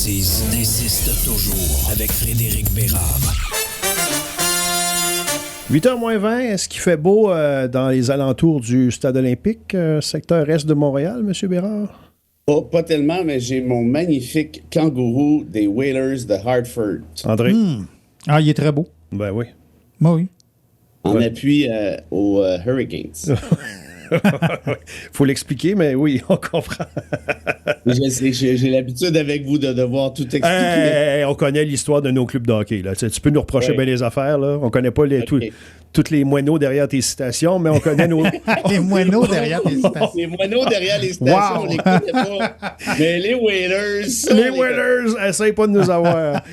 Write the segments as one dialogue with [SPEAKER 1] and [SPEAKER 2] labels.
[SPEAKER 1] précise insiste toujours avec Frédéric Bérard.
[SPEAKER 2] 8h moins 20, est-ce qu'il fait beau dans les alentours du Stade olympique, secteur est de Montréal, M. Bérard?
[SPEAKER 3] Oh, pas tellement, mais j'ai mon magnifique kangourou des Whalers de Hartford.
[SPEAKER 2] André?
[SPEAKER 4] Ah, il est très beau.
[SPEAKER 2] Ben oui.
[SPEAKER 4] Oui.
[SPEAKER 3] En appui aux Hurricanes.
[SPEAKER 2] Faut l'expliquer, mais oui, on comprend.
[SPEAKER 3] J'ai l'habitude avec vous de devoir tout expliquer.
[SPEAKER 2] On connaît l'histoire de nos clubs de hockey. Là. Tu peux nous reprocher bien les affaires. Là. On connaît pas toutes les moineaux derrière tes citations, mais on connaît nos...
[SPEAKER 4] Les moineaux derrière tes citations.
[SPEAKER 3] Les moineaux derrière les citations, on les connaît pas. Mais les Whalers...
[SPEAKER 2] Les Whalers, essaye pas de nous avoir.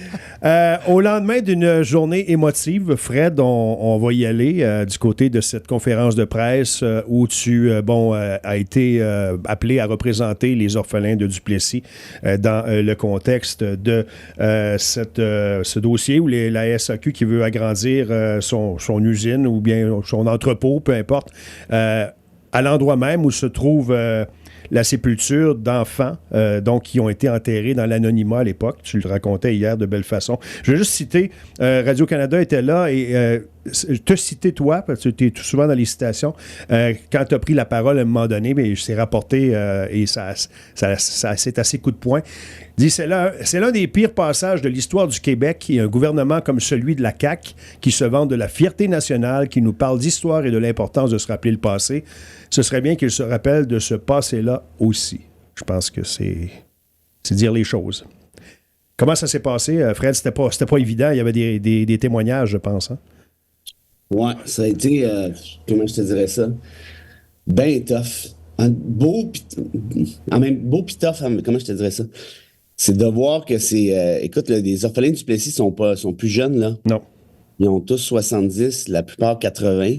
[SPEAKER 2] Au lendemain d'une journée émotive, Fred, on va y aller du côté de cette conférence de presse où tu as été appelé à représenter les orphelins de Duplessis dans le contexte de ce dossier où la SAQ qui veut agrandir son usine ou bien son entrepôt, peu importe, à l'endroit même où se trouve la sépulture d'enfants donc qui ont été enterrés dans l'anonymat à l'époque. Tu le racontais hier de belle façon. Je vais juste citer, Radio-Canada était là et te citer toi, parce que tu es tout souvent dans les citations, quand tu as pris la parole à un moment donné, mais c'est rapporté et c'est assez coup de poing. Dit, c'est l'un des pires passages de l'histoire du Québec et un gouvernement comme celui de la CAQ qui se vante de la fierté nationale, qui nous parle d'histoire et de l'importance de se rappeler le passé. Ce serait bien qu'il se rappelle de ce passé-là aussi. Je pense que c'est dire les choses. Comment ça s'est passé, Fred? C'était pas évident. Il y avait des témoignages, je pense. Hein?
[SPEAKER 3] Ouais, ça a été, comment je te dirais ça? Ben tough. Beau pis tough, comment je te dirais ça? C'est de voir que c'est... écoute, là, les orphelins du Duplessis sont plus jeunes, là.
[SPEAKER 2] Non.
[SPEAKER 3] Ils ont tous 70, la plupart 80.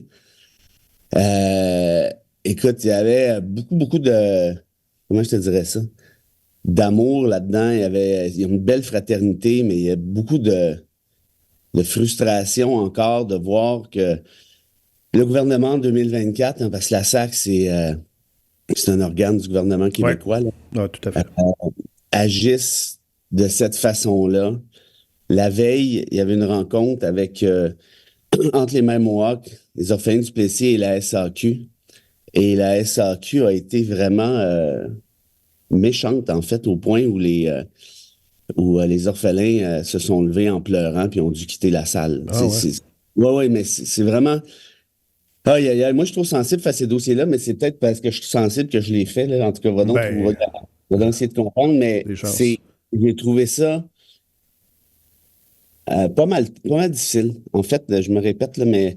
[SPEAKER 3] Écoute, il y avait beaucoup de... Comment je te dirais ça? D'amour là-dedans. Il y a une belle fraternité, mais il y a beaucoup de frustration encore de voir que le gouvernement en 2024, hein, parce que la SAC, c'est un organe du gouvernement québécois, là,
[SPEAKER 2] Ah, tout à fait.
[SPEAKER 3] agissent de cette façon-là. La veille, il y avait une rencontre avec entre les mêmes Mohawks, les orphelins du Plessis et la SAQ. Et la SAQ a été vraiment méchante, en fait, au point où les orphelins se sont levés en pleurant puis ont dû quitter la salle. Ouais, mais c'est vraiment... Moi, je suis trop sensible face à ces dossiers-là, mais c'est peut-être parce que je suis sensible que je l'ai fait. Là. En tout cas, va donc essayer de comprendre, mais j'ai trouvé ça pas mal difficile. En fait, je me répète, là, mais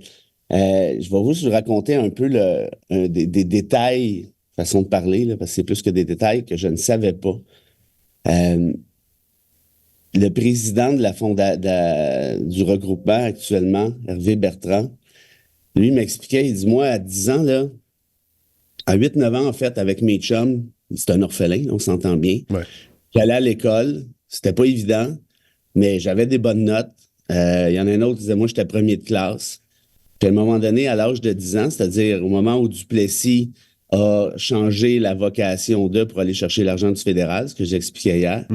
[SPEAKER 3] je vais vous raconter un peu des détails, façon de parler, là, parce que c'est plus que des détails que je ne savais pas. Le président de du regroupement actuellement, Hervé Bertrand, lui m'expliquait, il dit, moi, à 10 ans, là, à 8-9 ans, en fait, avec mes chums, c'est un orphelin, on s'entend bien.
[SPEAKER 2] Ouais.
[SPEAKER 3] J'allais à l'école, c'était pas évident, mais j'avais des bonnes notes. Il y en a un autre qui disait, moi, j'étais premier de classe. Puis à un moment donné, à l'âge de 10 ans, c'est-à-dire au moment où Duplessis a changé la vocation pour aller chercher l'argent du fédéral, ce que j'expliquais hier,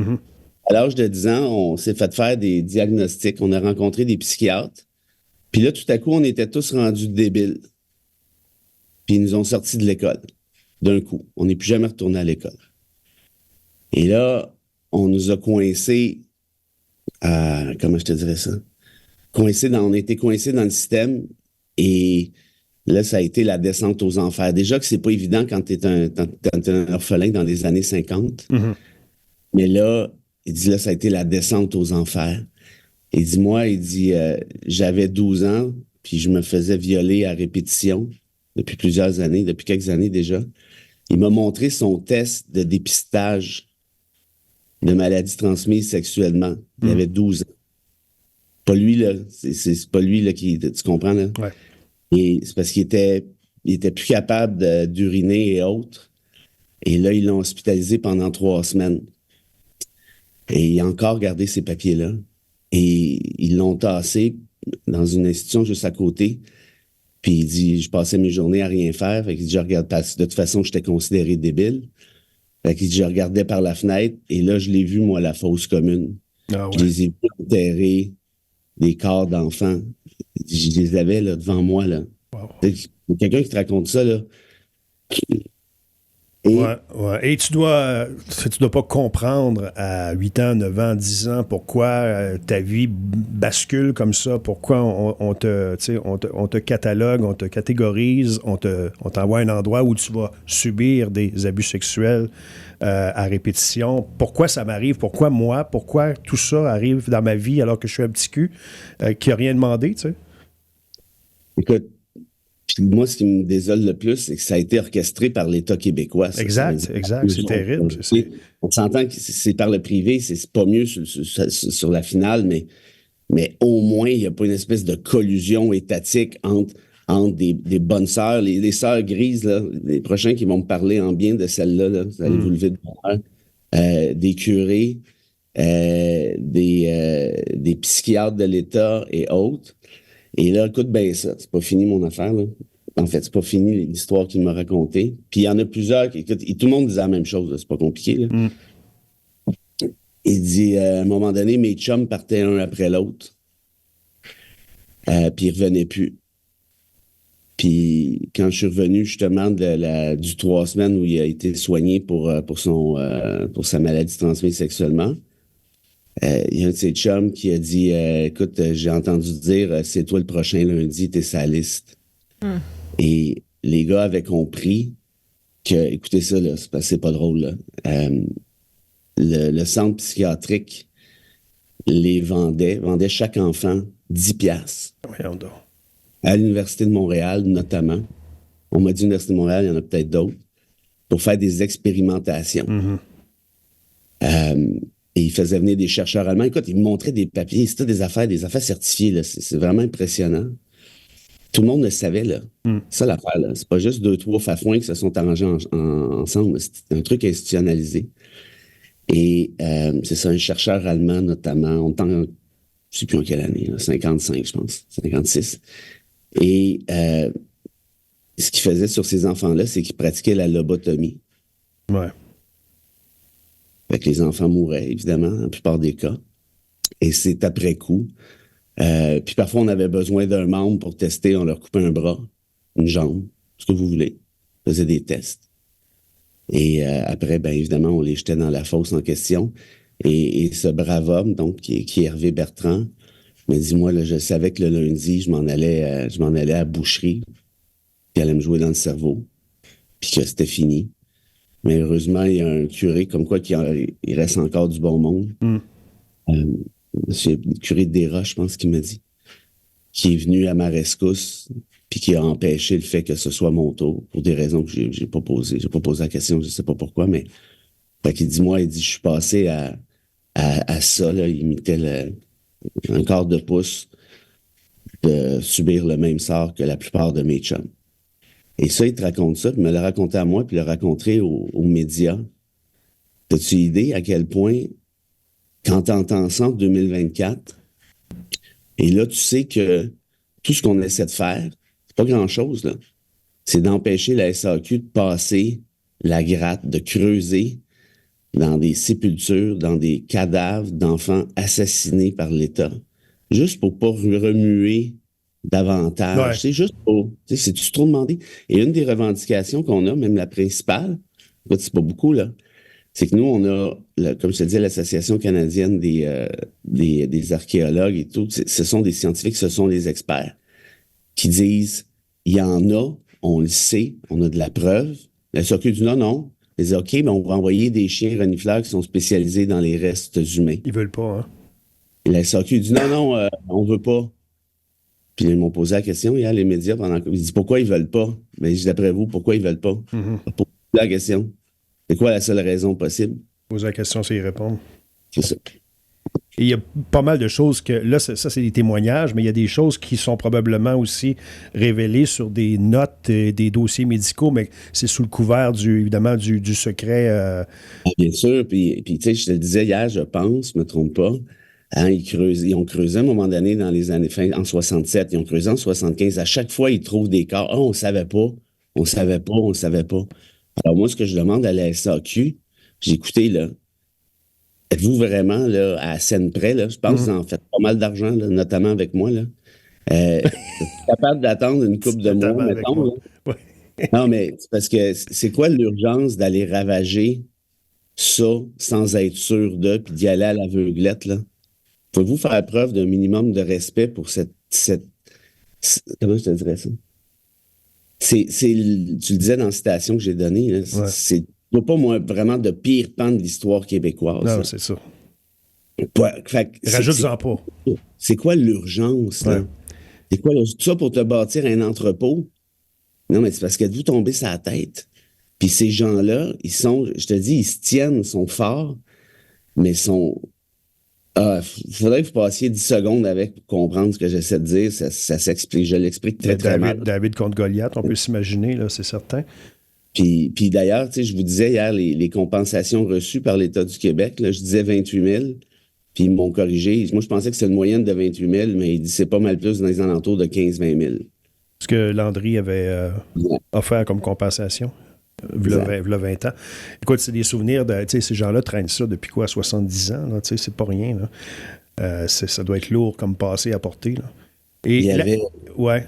[SPEAKER 3] à l'âge de 10 ans, on s'est fait faire des diagnostics, on a rencontré des psychiatres. Puis là, tout à coup, on était tous rendus débiles. Puis ils nous ont sortis de l'école, d'un coup. On n'est plus jamais retourné à l'école. Et là, on nous a coincés comment je te dirais ça? On a été coincés dans le système et là, ça a été la descente aux enfers. Déjà que c'est pas évident quand t'es un orphelin dans les années 50. Mais là, il dit, là, ça a été la descente aux enfers. Il dit, j'avais 12 ans, puis je me faisais violer à répétition depuis plusieurs années, depuis quelques années déjà. Il m'a montré son test de dépistage de maladies transmises sexuellement. Il avait 12 ans. Pas lui, là. C'est pas lui, là, tu comprends, là?
[SPEAKER 2] Ouais.
[SPEAKER 3] Et c'est parce qu'il était plus capable d'uriner et autres. Et là, ils l'ont hospitalisé pendant 3 semaines. Et il a encore gardé ces papiers-là. Et ils l'ont tassé dans une institution juste à côté. Puis il dit, je passais mes journées à rien faire. Fait qu'il dit, je regarde pas. De toute façon, j'étais considéré débile. Fait qu'il dit, je regardais par la fenêtre et là, je l'ai vu, moi, la fosse commune.
[SPEAKER 2] Ah ouais.
[SPEAKER 3] Je les ai vus enterrer des corps d'enfants. Je les avais là, devant moi. Là.
[SPEAKER 2] Wow.
[SPEAKER 3] Quelqu'un qui te raconte ça, là. Et
[SPEAKER 2] Ouais, ouais. Et tu dois pas comprendre à 8 ans, 9 ans, 10 ans pourquoi ta vie bascule comme ça, pourquoi on te catalogue, on te catégorise, on t'envoie à un endroit où tu vas subir des abus sexuels à répétition. Pourquoi ça m'arrive? Pourquoi moi? Pourquoi tout ça arrive dans ma vie alors que je suis un petit cul qui n'a rien demandé, tu sais?
[SPEAKER 3] écoute, puis moi, ce qui me désole le plus, c'est que ça a été orchestré par l'État québécois. Ça.
[SPEAKER 2] Exact. C'est terrible.
[SPEAKER 3] On s'entend que c'est par le privé, c'est pas mieux sur la finale, mais au moins, il n'y a pas une espèce de collusion étatique entre des bonnes sœurs. Les sœurs grises, là, les prochains qui vont me parler en bien de celle-là, là, vous allez vous lever de bonheur. Des curés, des psychiatres de l'État et autres. Et là, écoute bien ça, c'est pas fini mon affaire, là. En fait, c'est pas fini l'histoire qu'il m'a racontée. Puis il y en a plusieurs qui, écoute, et tout le monde disait la même chose, là, c'est pas compliqué, là. Il dit, à un moment donné, mes chums partaient un après l'autre, puis ils revenaient plus. Puis quand je suis revenu justement du 3 semaines où il a été soigné pour sa maladie transmise sexuellement, il y a un de ses chums qui a dit écoute, j'ai entendu dire c'est toi le prochain lundi, t'es sa liste. Et les gars avaient compris que, écoutez ça, là, c'est pas drôle, là. Le centre psychiatrique vendait chaque enfant 10 piastres.
[SPEAKER 2] Voyons donc.
[SPEAKER 3] À l'Université de Montréal, notamment. On m'a dit l'Université de Montréal, il y en a peut-être d'autres, pour faire des expérimentations. Et il faisait venir des chercheurs allemands. Écoute, il me montrait des papiers. C'était des affaires certifiées. Là. C'est vraiment impressionnant. Tout le monde le savait, là. Ça, l'affaire, là. C'est pas juste 2-3 fafouins qui se sont arrangés ensemble. C'est un truc institutionnalisé. Et c'est ça, un chercheur allemand, notamment. Je sais plus en quelle année, là, 55, je pense. 56. Et ce qu'il faisait sur ces enfants-là, c'est qu'il pratiquait la lobotomie.
[SPEAKER 2] Ouais.
[SPEAKER 3] Fait que les enfants mouraient, évidemment, dans la plupart des cas. Et c'est après coup. Puis parfois, on avait besoin d'un membre pour tester. On leur coupait un bras, une jambe, ce que vous voulez. On faisait des tests. Et après, bien évidemment, on les jetait dans la fosse en question. Et ce brave homme, donc, qui est Hervé Bertrand, m'a dit, moi, là, je savais que le lundi, je m'en allais à la boucherie. Puis elle allait me jouer dans le cerveau. Puis que c'était fini. Mais heureusement, il y a un curé, comme quoi il reste encore du bon monde. C'est le curé de Desroches, je pense qu'il m'a dit, qui est venu à ma rescousse, puis qui a empêché le fait que ce soit mon tour, pour des raisons que j'ai pas posées. J'ai pas posé la question, je sais pas pourquoi, mais fait qu'il dit, je suis passé à ça, là, il imitait un quart de pouce de subir le même sort que la plupart de mes chums. Et ça, il te raconte ça, puis il me l'a raconté à moi, puis il l'a raconté aux médias. T'as-tu idée à quel point, quand t'entends ça en 2024, et là, tu sais que tout ce qu'on essaie de faire, c'est pas grand-chose, là. C'est d'empêcher la SAQ de passer la gratte, de creuser dans des sépultures, dans des cadavres d'enfants assassinés par l'État, juste pour pas remuer davantage.
[SPEAKER 2] Ouais.
[SPEAKER 3] C'est juste pour... C'est-tu trop demandé? Et une des revendications qu'on a, même la principale, c'est pas beaucoup, là, c'est que nous, on a, comme je te disais, l'Association canadienne des archéologues et tout, ce sont des scientifiques, ce sont des experts qui disent, il y en a, on le sait, on a de la preuve. La SAQ dit non. Ils disent, OK, mais on va envoyer des chiens renifleurs qui sont spécialisés dans les restes humains.
[SPEAKER 2] Ils veulent pas, hein?
[SPEAKER 3] Et la SAQ dit non, on veut pas. Puis ils m'ont posé la question hier, les médias, ils disent pourquoi ils veulent pas? Mais d'après vous, pourquoi ils veulent pas? Pour la question. C'est quoi la seule raison possible?
[SPEAKER 2] Poser la question, c'est y répondre.
[SPEAKER 3] C'est ça.
[SPEAKER 2] Et il y a pas mal de choses que... Là, ça, c'est des témoignages, mais il y a des choses qui sont probablement aussi révélées sur des notes, des dossiers médicaux, mais c'est sous le couvert, évidemment, du secret.
[SPEAKER 3] Bien sûr. Puis tu sais, je te le disais hier, je pense, je me trompe pas, hein, ils ont creusé à un moment donné dans les années en 67, ils ont creusé en 75. À chaque fois, ils trouvent des corps. On savait pas. Alors moi, ce que je demande à la SAQ, j'ai écouté, là. Êtes-vous vraiment là, à scène près? Là? Je pense que vous en faites pas mal d'argent, là, notamment avec moi. Là. Êtes-vous capable d'attendre une couple de mois, mettons? Là?
[SPEAKER 2] Ouais.
[SPEAKER 3] Non, mais c'est parce que c'est quoi l'urgence d'aller ravager ça sans être sûr d'eux puis d'y aller à l'aveuglette? Là? Pouvez-vous faire preuve d'un minimum de respect pour comment je te dirais ça? Tu le disais dans la citation que j'ai donnée, là, c'est pas moi vraiment de pire pan de l'histoire québécoise.
[SPEAKER 2] Non,
[SPEAKER 3] là.
[SPEAKER 2] c'est ça.
[SPEAKER 3] Rajoute-en
[SPEAKER 2] pas.
[SPEAKER 3] C'est quoi l'urgence, là? C'est quoi tout ça pour te bâtir un entrepôt? Non, mais c'est parce que vous tombez sur la tête. Puis ces gens-là, ils sont, je te dis, ils se tiennent, ils sont forts, mais sont. Faudrait que vous passiez 10 secondes avec pour comprendre ce que j'essaie de dire. Ça s'explique. Je l'explique très mal.
[SPEAKER 2] David contre Goliath, on peut s'imaginer, là, c'est certain.
[SPEAKER 3] Puis d'ailleurs, tu sais, je vous disais hier les compensations reçues par l'État du Québec, là, je disais 28 000, puis ils m'ont corrigé. Moi, je pensais que c'était une moyenne de 28 000, mais ils disent c'est pas mal plus dans les alentours de 15-20 000.
[SPEAKER 2] Ce que Landry avait offert comme compensation, v'là 20 ans. Écoute, c'est des souvenirs de... Tu sais, ces gens-là traînent ça depuis quoi, 70 ans, là, tu sais, c'est pas rien, là. Ça doit être lourd comme passé à porter, là. Et
[SPEAKER 3] il y avait...
[SPEAKER 2] Ouais.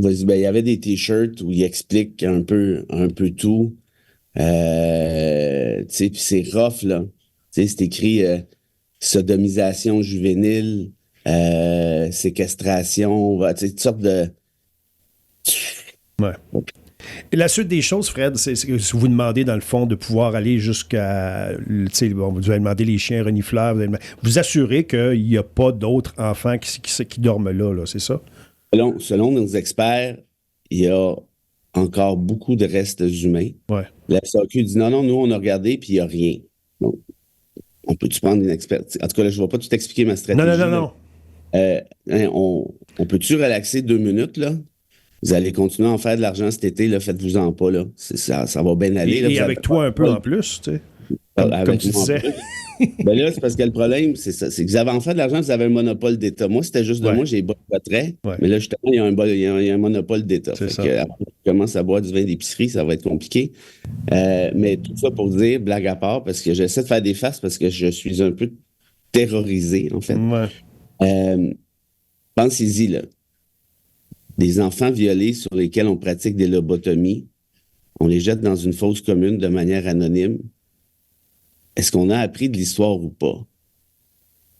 [SPEAKER 3] Il y avait des t-shirts où il explique un peu tout. Tu sais, puis c'est rough, là. Tu sais, c'est écrit sodomisation juvénile, séquestration, tu sais, toutes sortes de...
[SPEAKER 2] Ouais. Et la suite des choses, Fred, c'est que si vous demandez, dans le fond, de pouvoir aller jusqu'à... Tu sais, bon, vous allez demander les chiens renifleurs, vous assurez qu'il n'y a pas d'autres enfants qui dorment là, c'est ça?
[SPEAKER 3] Selon nos experts, il y a encore beaucoup de restes humains. Ouais. La SAQ dit non, nous, on a regardé, puis il n'y a rien. Donc, on peut-tu prendre une expertise? En tout cas, là, je ne vais pas tout expliquer ma stratégie.
[SPEAKER 2] Non.
[SPEAKER 3] On peut-tu relaxer 2 minutes, là? Vous allez continuer à en faire de l'argent cet été, là, faites-vous-en pas, là. Ça va bien aller.
[SPEAKER 2] Et avec toi un peu en plus, tu sais. Comme tu disais.
[SPEAKER 3] Ben là, c'est parce que le problème, c'est ça. C'est que vous avez en fait de l'argent, vous avez un monopole d'État. Moi, c'était juste de moi, j'ai bas de retrait. Mais là, justement, il y a un monopole d'État. Fait que, après, je commence à boire du vin d'épicerie, ça va être compliqué. Mais tout ça pour dire, blague à part, parce que j'essaie de faire des farces parce que je suis un peu terrorisé, en fait. Pensez-y, là. Des enfants violés sur lesquels on pratique des lobotomies, on les jette dans une fosse commune de manière anonyme. Est-ce qu'on a appris de l'histoire ou pas?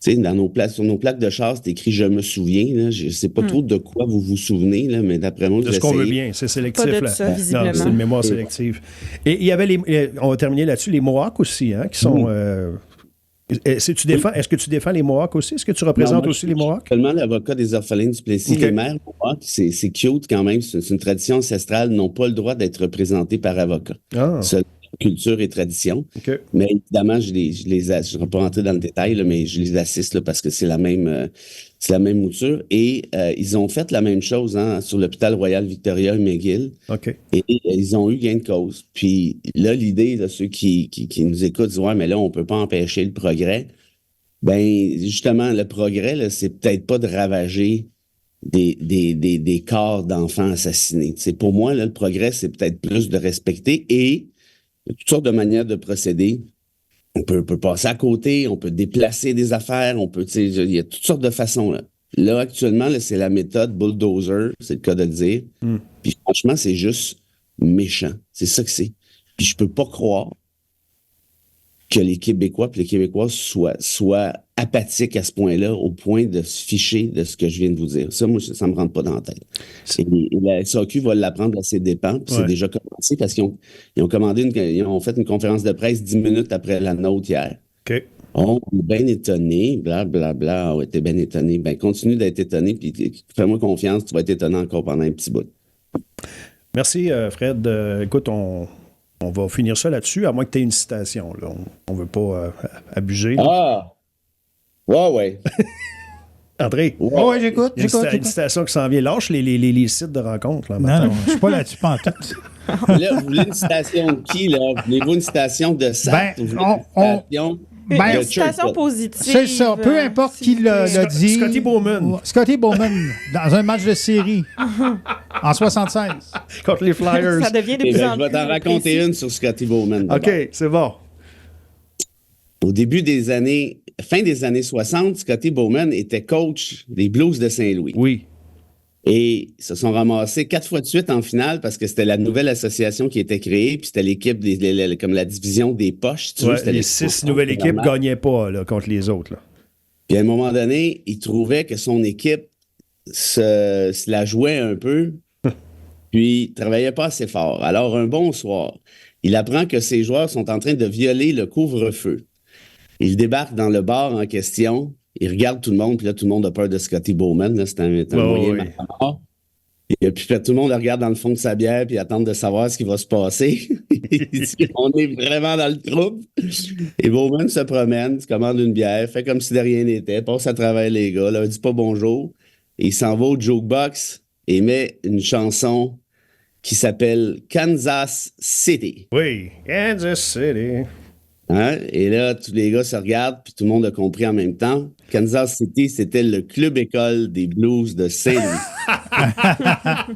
[SPEAKER 3] Tu sais, sur nos plaques de char, c'est écrit « Je me souviens ». Là. Je ne sais pas trop de quoi vous vous souvenez, là, mais d'après moi,
[SPEAKER 2] de ce qu'on veut bien, c'est sélectif.
[SPEAKER 5] Pas de ça, visiblement.
[SPEAKER 2] Non, c'est une mémoire sélective. Et il y avait on va terminer là-dessus, les Mohawks aussi, hein, qui sont... Est-ce que tu défends les Mohawks aussi? Est-ce que tu représentes aussi les Mohawks?
[SPEAKER 3] Seulement l'avocat des orphelins du Plessis. Les mères Mohawks, c'est cute quand même. C'est une tradition ancestrale. N'ont pas le droit d'être représentés par avocat. Seule culture et tradition. Mais évidemment, je ne vais pas rentrer dans le détail, là, mais je les assiste là, parce que c'est la même mouture. Et ils ont fait la même chose sur l'hôpital Royal Victoria et McGill. Et ils ont eu gain de cause. Puis là, l'idée de ceux qui nous écoutent disent « Ouais, mais là, on ne peut pas empêcher le progrès. » Ben, justement, le progrès, là, c'est peut-être pas de ravager des corps d'enfants assassinés. C'est pour moi, là, le progrès, c'est peut-être plus de respecter et il y a toutes sortes de manières de procéder. On peut passer à côté, on peut déplacer des affaires, il y a toutes sortes de façons. Là actuellement, là, c'est la méthode bulldozer, c'est le cas de le dire. Puis franchement, c'est juste méchant. C'est ça que c'est. Puis je peux pas croire que les Québécois et les Québécoises soient apathiques à ce point-là, au point de se ficher de ce que je viens de vous dire. Ça, moi, ça me rentre pas dans la tête. Et la SAQ va l'apprendre à ses dépens, puis c'est déjà commencé parce qu'ils ont fait une conférence de presse 10 minutes après la nôtre hier. On est bien étonné, blablabla. On était bien étonné. Ben, continue d'être étonné, puis fais-moi confiance, tu vas être étonné encore pendant un petit bout.
[SPEAKER 2] Merci, Fred. Écoute, on va finir ça là-dessus, à moins que tu aies une citation. Là. On ne veut pas abuser.
[SPEAKER 3] Là. Ouais.
[SPEAKER 2] André?
[SPEAKER 4] Ouais, j'écoute.
[SPEAKER 2] Une citation qui s'en vient. Lâche les sites de rencontres. Là,
[SPEAKER 4] non, je ne suis pas là-dessus pantoute.
[SPEAKER 3] Là, vous voulez une citation de qui, là? Voulez-vous une citation de Sartre?
[SPEAKER 5] Une citation positive.
[SPEAKER 4] C'est ça. Peu importe qui l'a dit.
[SPEAKER 2] Scotty Bowman.
[SPEAKER 4] Scotty Bowman, dans un match de série, en 76.
[SPEAKER 2] Contre les Flyers.
[SPEAKER 5] Ça devient de plus en plus
[SPEAKER 3] je vais t'en raconter une sur Scotty Bowman.
[SPEAKER 2] OK, c'est bon.
[SPEAKER 3] au début des années, fin des années 60, Scotty Bowman était coach des Blues de Saint-Louis.
[SPEAKER 2] Oui.
[SPEAKER 3] Et ils se sont ramassés 4 fois de suite en finale parce que c'était la nouvelle association qui était créée, puis c'était l'équipe, comme la division des poches.
[SPEAKER 2] Les 6 nouvelles équipes ne gagnaient pas là, contre les autres. Là.
[SPEAKER 3] Puis à un moment donné, il trouvait que son équipe se la jouait un peu, puis ne travaillait pas assez fort. Alors, un bon soir, il apprend que ses joueurs sont en train de violer le couvre-feu. Il débarque dans le bar en question. Il regarde tout le monde, puis là, tout le monde a peur de Scotty Bowman. Là, c'est un moyen de mettre à mort. Et puis, tout le monde le regarde dans le fond de sa bière, puis attend de savoir ce qui va se passer. Il dit, on est vraiment dans le trouble. Et Bowman se promène, se commande une bière, fait comme si de rien n'était, passe à travers les gars, leur dit pas bonjour. Et il s'en va au jukebox et met une chanson qui s'appelle Kansas City.
[SPEAKER 2] Oui, Kansas City.
[SPEAKER 3] Hein? Et là, tous les gars se regardent, puis tout le monde a compris en même temps. Kansas City, c'était le club-école des Blues de Saint-Louis.
[SPEAKER 2] Ça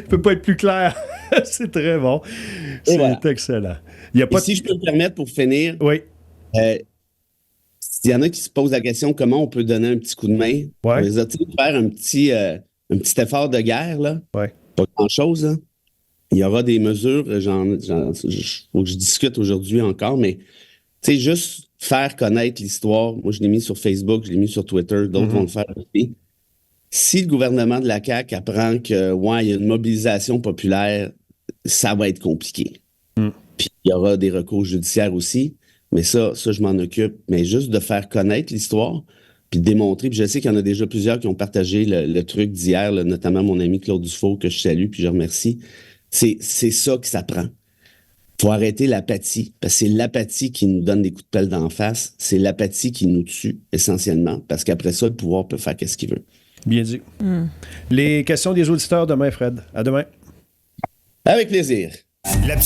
[SPEAKER 2] peut pas être plus clair. C'est très bon. C'est excellent. Il y a pas
[SPEAKER 3] si je peux me permettre pour finir,
[SPEAKER 2] oui.
[SPEAKER 3] S'il y en a qui se posent la question comment on peut donner un petit coup de main,
[SPEAKER 2] ouais.
[SPEAKER 3] Les faire un petit effort de guerre, là.
[SPEAKER 2] Ouais.
[SPEAKER 3] Pas grand-chose, là. Il y aura des mesures, faut que je discute aujourd'hui encore, mais juste faire connaître l'histoire. Moi, je l'ai mis sur Facebook, je l'ai mis sur Twitter, d'autres vont le faire aussi. Si le gouvernement de la CAQ apprend que il y a une mobilisation populaire, ça va être compliqué. Puis il y aura des recours judiciaires aussi, mais ça je m'en occupe. Mais juste de faire connaître l'histoire, puis de démontrer. Puis je sais qu'il y en a déjà plusieurs qui ont partagé le truc d'hier, là, notamment mon ami Claude Dufault, que je salue, puis je remercie. C'est ça que ça prend. Il faut arrêter l'apathie, parce que c'est l'apathie qui nous donne des coups de pelle d'en face. C'est l'apathie qui nous tue, essentiellement, parce qu'après ça, le pouvoir peut faire ce qu'il veut.
[SPEAKER 2] Bien dit. Les questions des auditeurs demain, Fred. À demain.
[SPEAKER 3] Avec plaisir.